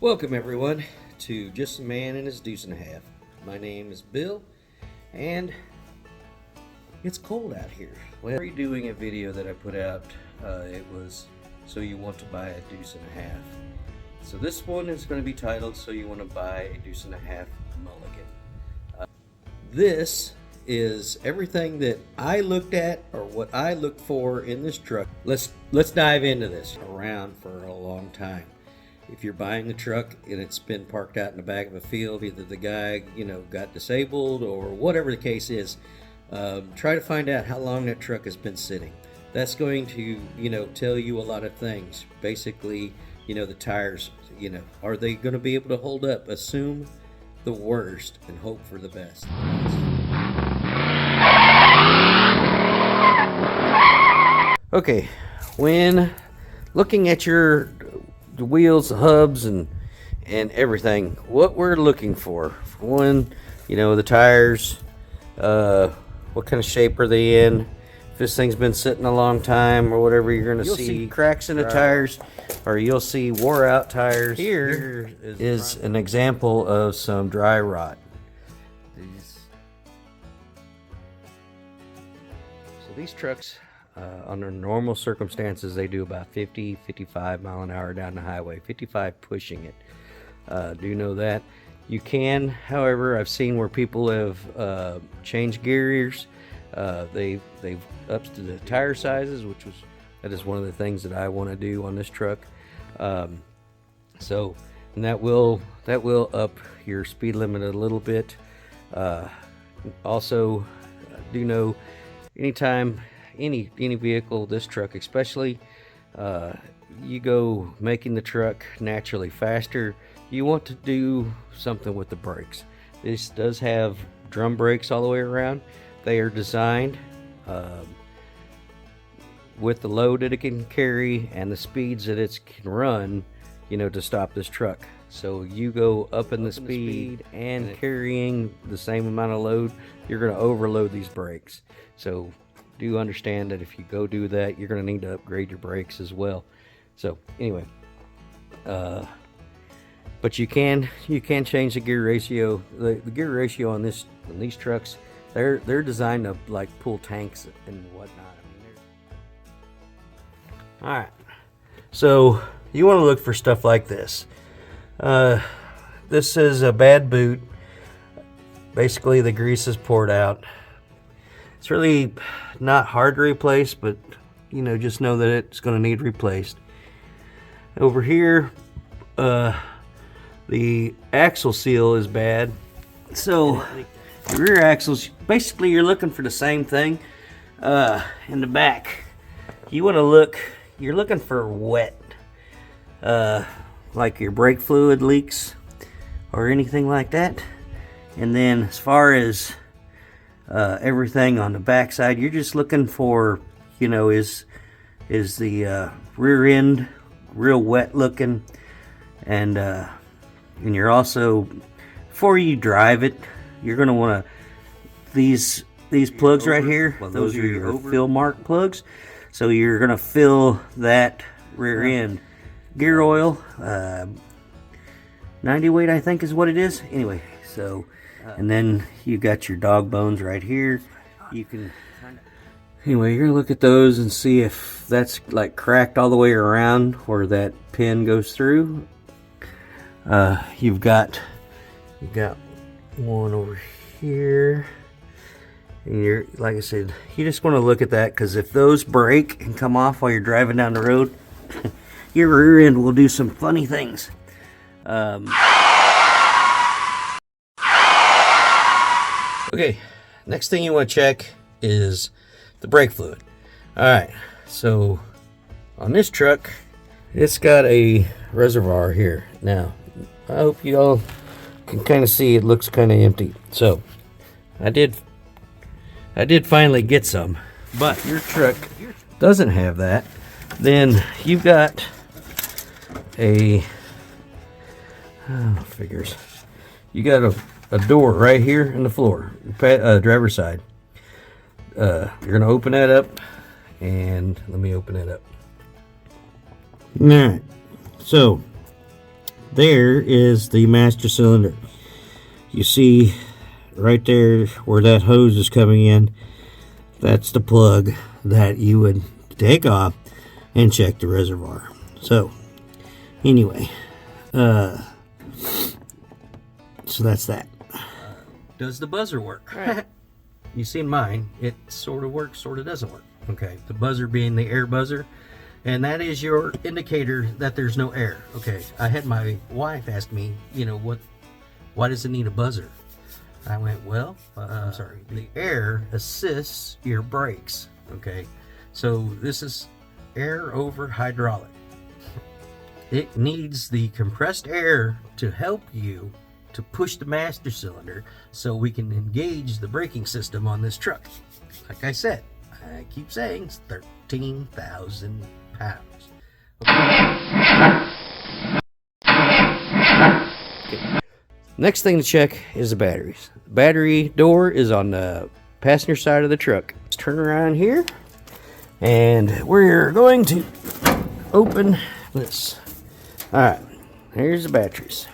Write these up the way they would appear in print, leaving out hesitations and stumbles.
Welcome everyone to Just a Man and His Deuce and a Half. My name is Bill and it's cold out here. Well, I'm redoing a video that I put out. It was So You Want to Buy a Deuce and a Half. So this one is going to be titled So You Want to Buy a Deuce and a Half Mulligan. This is everything that I looked at or what I looked for in this truck. Let's dive into this. Around for a long time. If you're buying the truck and it's been parked out in the back of a field, either the guy, got disabled or whatever the case is, try to find out how long that truck has been sitting. That's going to, tell you a lot of things. Basically, the tires, are they going to be able to hold up? Assume the worst and hope for the best. Okay, when looking at your the wheels, the hubs, and everything, what we're looking for one, the tires, what kind of shape are they in, if this thing's been sitting a long time or whatever. You're going to see cracks in the tires, or you'll see wore out tires. Here is an example of some dry rot. So these trucks, under normal circumstances, they do about 55 mile an hour down the highway, 55 pushing it. Do know that. You can, however, I've seen where people have changed gears. They've upped to the tire sizes, that is one of the things that I want to do on this truck. And that will up your speed limit a little bit. Also, do know anytime any vehicle, this truck especially, you go making the truck naturally faster, you want to do something with the brakes. This does have drum brakes all the way around. They are designed with the load that it can carry and the speeds that it can run, to stop this truck. So you go up in the speed and carrying the same amount of load, you're going to overload these brakes. So do understand that if you go do that, you're going to need to upgrade your brakes as well. So anyway, but you can change the gear ratio. The gear ratio on these trucks, they're designed to like pull tanks and whatnot. All right, so you want to look for stuff like this. This is a bad boot. Basically, the grease is poured out. It's really not hard to replace, but just know that it's going to need replaced. Over here, the axle seal is bad. So the rear axles, basically you're looking for the same thing. In the back, you're looking for wet, like your brake fluid leaks or anything like that. And then as far as everything on the back side, you're just looking for, is the rear end real wet looking, and you're also, before you drive it, you're going to want to, these plugs right here, those are your fill mark plugs. So you're going to fill that rear end. Gear oil, 90 weight I think is what it is. Anyway, so and then you got your dog bones right here. Anyway, you're gonna look at those and see if that's like cracked all the way around where that pin goes through. You've got one over here, and you're, like I said, you just want to look at that, because if those break and come off while you're driving down the road, your rear end will do some funny things. Okay, next thing you want to check is the brake fluid. Alright, so on this truck, it's got a reservoir here. Now, I hope you all can kind of see it looks kind of empty. So, I did finally get some, but your truck doesn't have that. Then you've got a, figures, you got a door right here in the floor, driver's side. You're gonna open that up, and let me open it up. Alright, so there is the master cylinder. You see right there where that hose is coming in, that's the plug that you would take off and check the reservoir. So anyway, so that's that. Does the buzzer work? Right. You see mine, it sort of works, sort of doesn't work. Okay, the buzzer being the air buzzer, and that is your indicator that there's no air. Okay, I had my wife ask me, you know, why does it need a buzzer? I went, well, I'm sorry, the air assists your brakes. Okay, so this is air over hydraulic. It needs the compressed air to help you to push the master cylinder so we can engage the braking system on this truck. Like I said, I keep saying it's 13,000 pounds. Okay. Next thing to check is the batteries. The battery door is on the passenger side of the truck. Let's turn around here, and we're going to open this. Alright, here's the batteries.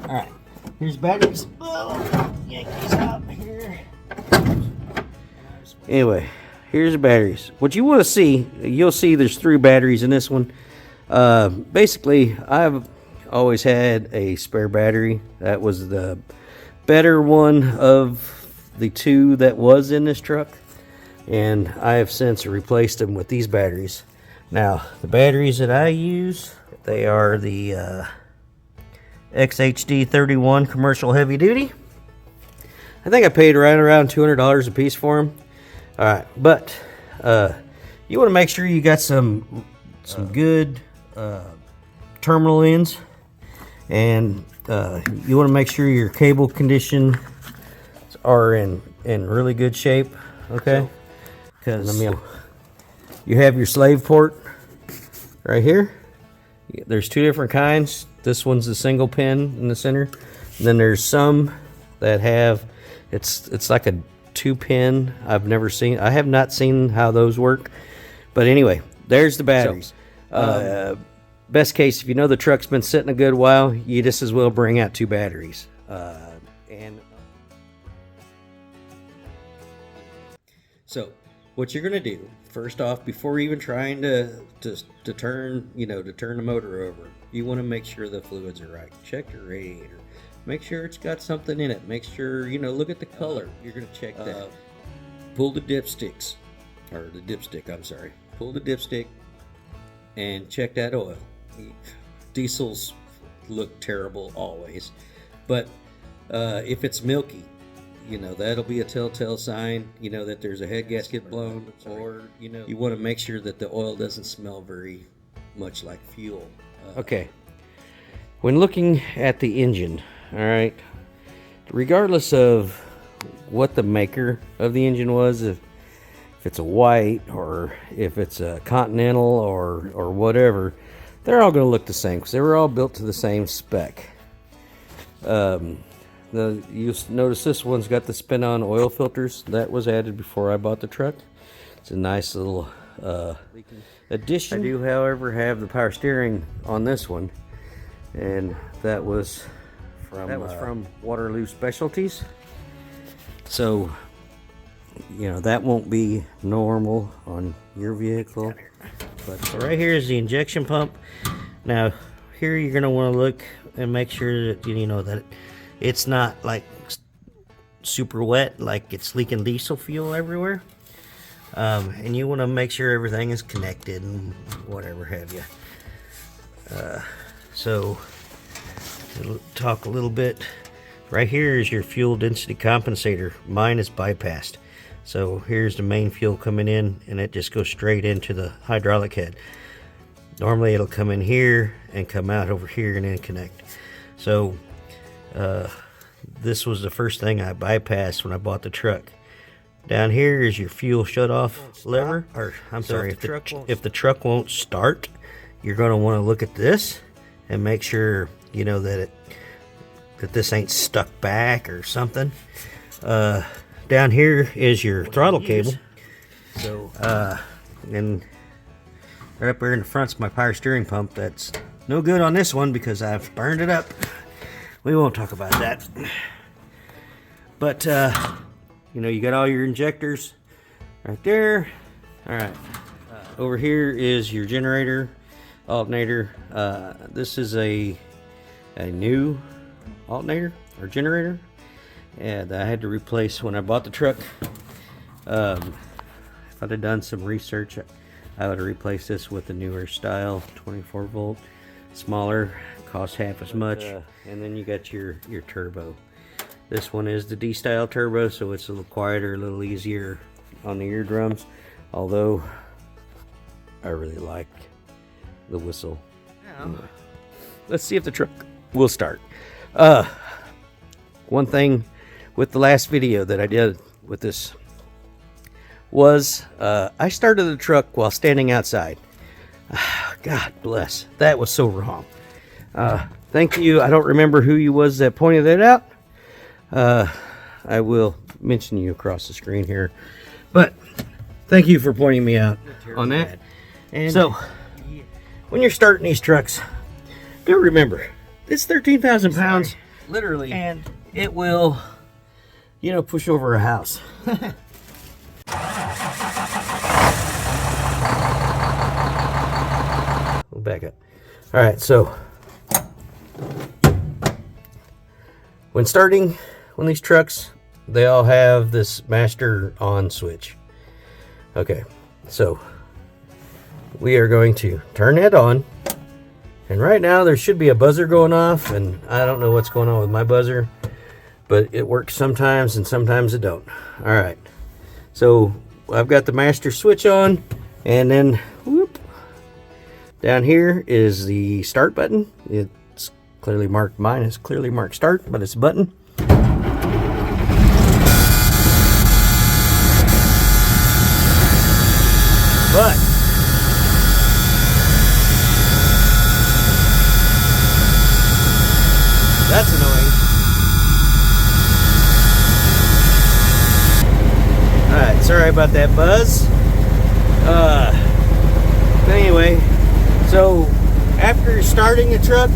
Alright, here's batteries. Oh, Yankees out here. Anyway, here's the batteries. What you want to see, you'll see there's 3 batteries in this one. Basically, I've always had a spare battery. That was the better one of the 2 that was in this truck. And I have since replaced them with these batteries. Now, the batteries that I use, they are the XHD 31 commercial heavy duty. I think I paid right around $200 a piece for them. Alright, but you want to make sure you got some good terminal ends, and you want to make sure your cable condition are in really good shape. Okay, because you have your slave port right here. There's 2 different kinds. This one's a single pin in the center, and then there's some that have it's like a 2-pin. I have not seen how those work, but anyway, there's the batteries. Best case, if you know the truck's been sitting a good while, you just as well bring out 2 batteries. So what you're gonna do first off, before even trying to turn the motor over, you want to make sure the fluids are right. Check your radiator. Make sure it's got something in it. Make sure, look at the color. You're going to check that. Pull the dipstick, I'm sorry. Pull the dipstick and check that oil. Diesels look terrible always. But if it's milky, that'll be a telltale sign, that there's a head gasket blown, or, you want to make sure that the oil doesn't smell very much like fuel. Okay. When looking at the engine, all right, regardless of what the maker of the engine was, if it's a white or if it's a Continental or whatever, they're all going to look the same because they were all built to the same spec. You notice this one's got the spin-on oil filters. That was added before I bought the truck. It's a nice little addition. I do, however, have the power steering on this one, and that was from Waterloo Specialties. So, that won't be normal on your vehicle. But so right here is the injection pump. Now, here you're going to want to look and make sure that that it's not like super wet, like it's leaking diesel fuel everywhere. And you want to make sure everything is connected and whatever have you. So we'll talk a little bit. Right here is your fuel density compensator. Mine is bypassed. So here's the main fuel coming in, and it just goes straight into the hydraulic head. Normally it'll come in here and come out over here and then connect. So this was the first thing I bypassed when I bought the truck. Down here is your fuel shut-off lever, or I'm sorry, if the truck won't start, you're going to want to look at this and make sure that this ain't stuck back or something. Down here is your throttle cable. So and Right up there in the front's my power steering pump. That's no good on this one because I've burned it up. We won't talk about that. But, you know, you got all your injectors right there. All right. Over here is your generator, alternator. This is a new alternator or generator. And I had to replace when I bought the truck. If I'd have done some research, I would have replaced this with a newer style, 24 volt, smaller, costs half as much. And then you got your turbo. This one is the D style turbo, so it's a little quieter, a little easier on the eardrums. Although I really like the whistle. Anyway, let's see if the truck will start. One thing with the last video that I did with this was I started the truck while standing outside. God bless. That was so wrong. Thank you. I don't remember who you was that pointed that out. I will mention you across the screen here. But thank you for pointing me out on that. And so, when you're starting these trucks, do remember, it's 13,000 pounds, literally, and it will, you know, push over a house. We'll back up. All right, so when starting on these trucks, they all have this master on switch. Okay, so we are going to turn that on. And right now there should be a buzzer going off, and I don't know what's going on with my buzzer, but it works sometimes and sometimes it don't. All right, so I've got the master switch on, and then whoop, down here is the start button. It's clearly marked, mine is clearly marked start, but it's a button. But that's annoying. Alright, sorry about that buzz. But anyway, so after starting the truck,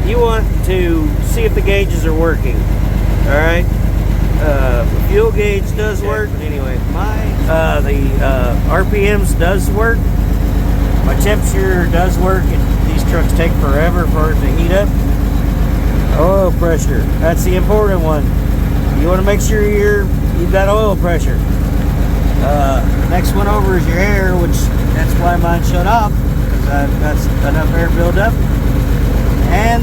you want to see if the gauges are working. Alright? The fuel gauge does work. But anyway, the RPMs does work. My temperature does work. These trucks take forever for it to heat up. Oil pressure, that's the important one. You want to make sure you've got oil pressure. Next one over is your air, which that's why mine shut off, because I've got enough air buildup. And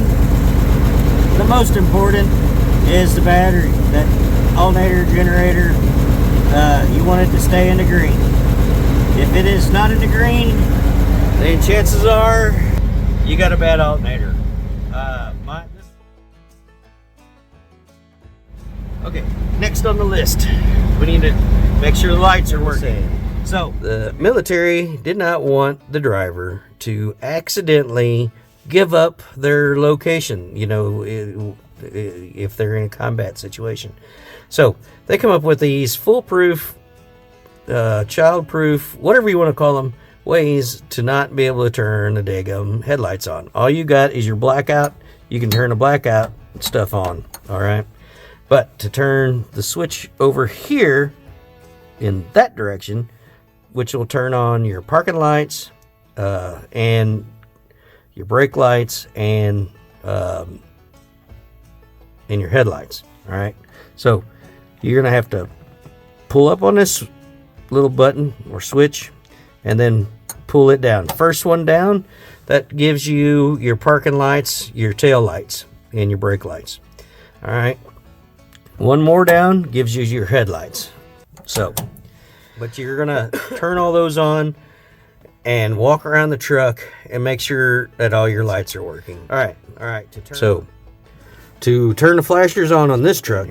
the most important is the battery. That alternator generator, you want it to stay in the green. If it is not in the green, then chances are you got a bad alternator. Okay, next on the list, we need to make sure the lights are working. So, the military did not want the driver to accidentally give up their location, you know, if they're in a combat situation. So, they come up with these foolproof, child-proof, whatever you want to call them, ways to not be able to turn the daggum headlights on. All you got is your blackout. You can turn the blackout stuff on, all right? But to turn the switch over here in that direction, which will turn on your parking lights and your brake lights and your headlights. All right. So you're gonna have to pull up on this little button or switch, and then pull it down. First one down, that gives you your parking lights, your tail lights, and your brake lights. All right. One more down gives you your headlights. So, but you're gonna turn all those on and walk around the truck and make sure that all your lights are working. All right. To turn the flashers on this truck,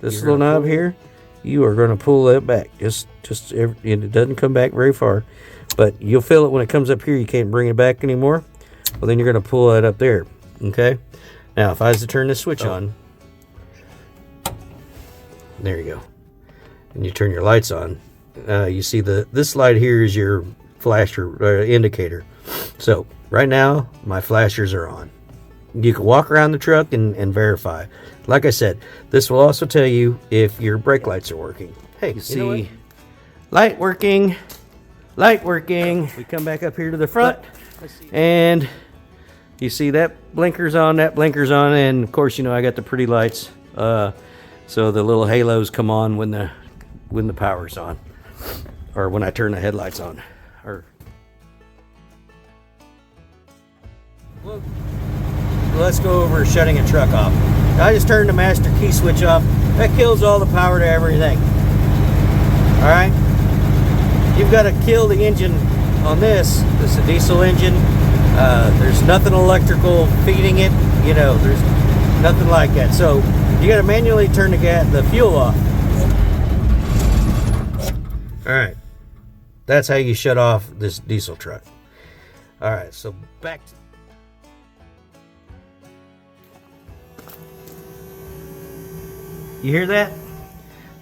this little knob here, you are gonna pull that back. It doesn't come back very far, but you'll feel it when it comes up here. You can't bring it back anymore. Well, then you're gonna pull that up there. Okay. Now, if I was to turn this switch on. There you go. And you turn your lights on. You see this light here is your flasher indicator. So right now my flashers are on. You can walk around the truck and verify. Like I said, this will also tell you if your brake lights are working. Hey, you see light working, light working. We come back up here to the front, and you see that blinker's on, and of course, you know, I got the pretty lights, so the little halos come on when the power's on, or when I turn the headlights on. Or let's go over shutting a truck off. I just turned the master key switch off. That kills all the power to everything. All right, you've got to kill the engine on this. This is a diesel engine. There's nothing electrical feeding it. You know, there's nothing like that. So you got to manually turn the fuel off. All right, that's how you shut off this diesel truck. All right, so back to... You hear that?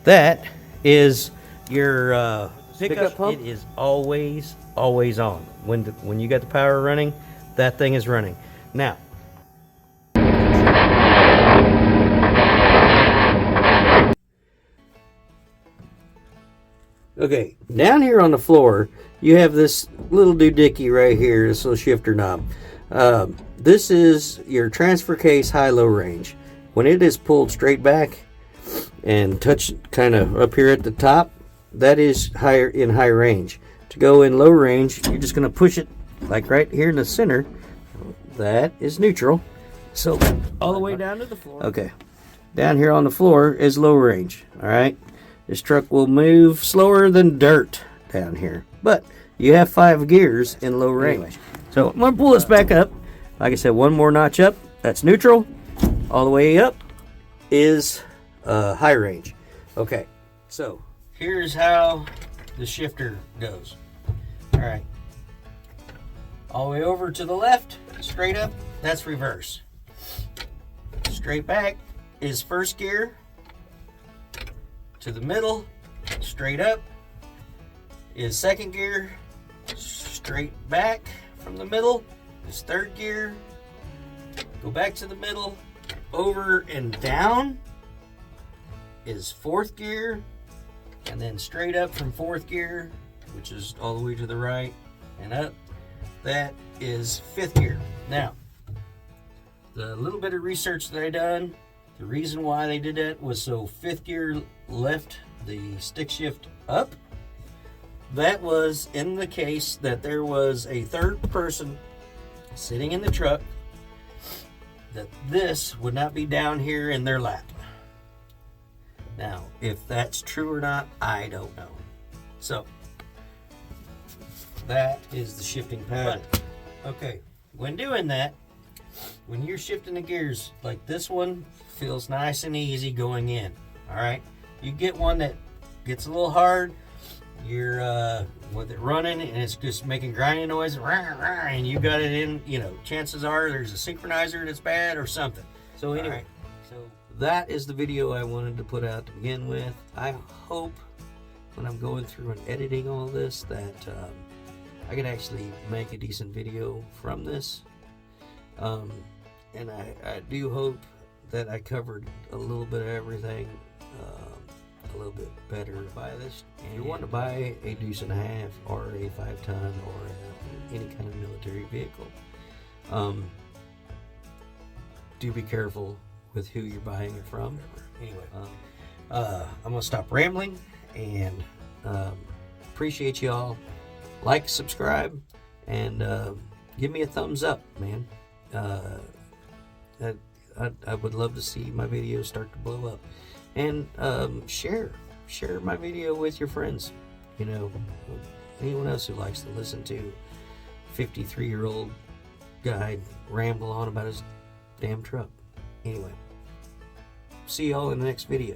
That is your pickup pump. It is always on. When you got the power running, that thing is running. Now, okay, down here on the floor, you have this little doohickey right here, this little shifter knob. This is your transfer case high-low range. When it is pulled straight back and touch kind of up here at the top, that is higher in high range. To go in low range, you're just going to push it like right here in the center. That is neutral. So all the way down to the floor. Okay, down here on the floor is low range. All right, this truck will move slower than dirt down here, but you have 5 gears in low range. So I'm going to pull this back up. Like I said, one more notch up. That's neutral. All the way up is high range. Okay, so here's how the shifter goes. All right, all the way over to the left, straight up, that's reverse. Straight back is first gear. To the middle, straight up, is second gear. Straight back from the middle is third gear. Go back to the middle, over and down is fourth gear, and then straight up from fourth gear, which is all the way to the right and up, that is fifth gear. Now, the little bit of research that I done, the reason why they did that was so fifth gear left the stick shift up. That was in the case that there was a third person sitting in the truck, that this would not be down here in their lap. Now, if that's true or not, I don't know. So, that is the shifting pattern. Okay, when doing that, when you're shifting the gears, like this one feels nice and easy going in, all right? You get one that gets a little hard, you're with it running and it's just making grinding noise, and you got it in, you know, chances are there's a synchronizer that's bad or something. So anyway, right. So that is the video I wanted to put out to begin with. I hope when I'm going through and editing all this that I can actually make a decent video from this. And I do hope that I covered a little bit of everything a little bit better. Buy this. If you want to buy a Deuce and a half or a 5-ton or any kind of military vehicle, do be careful with who you're buying it from. Anyway, I'm gonna stop rambling and appreciate y'all. Like, subscribe, and give me a thumbs up, man. I would love to see my videos start to blow up, and share my video with your friends. You know, anyone else who likes to listen to 53-year-old guy ramble on about his damn truck. Anyway, see y'all in the next video.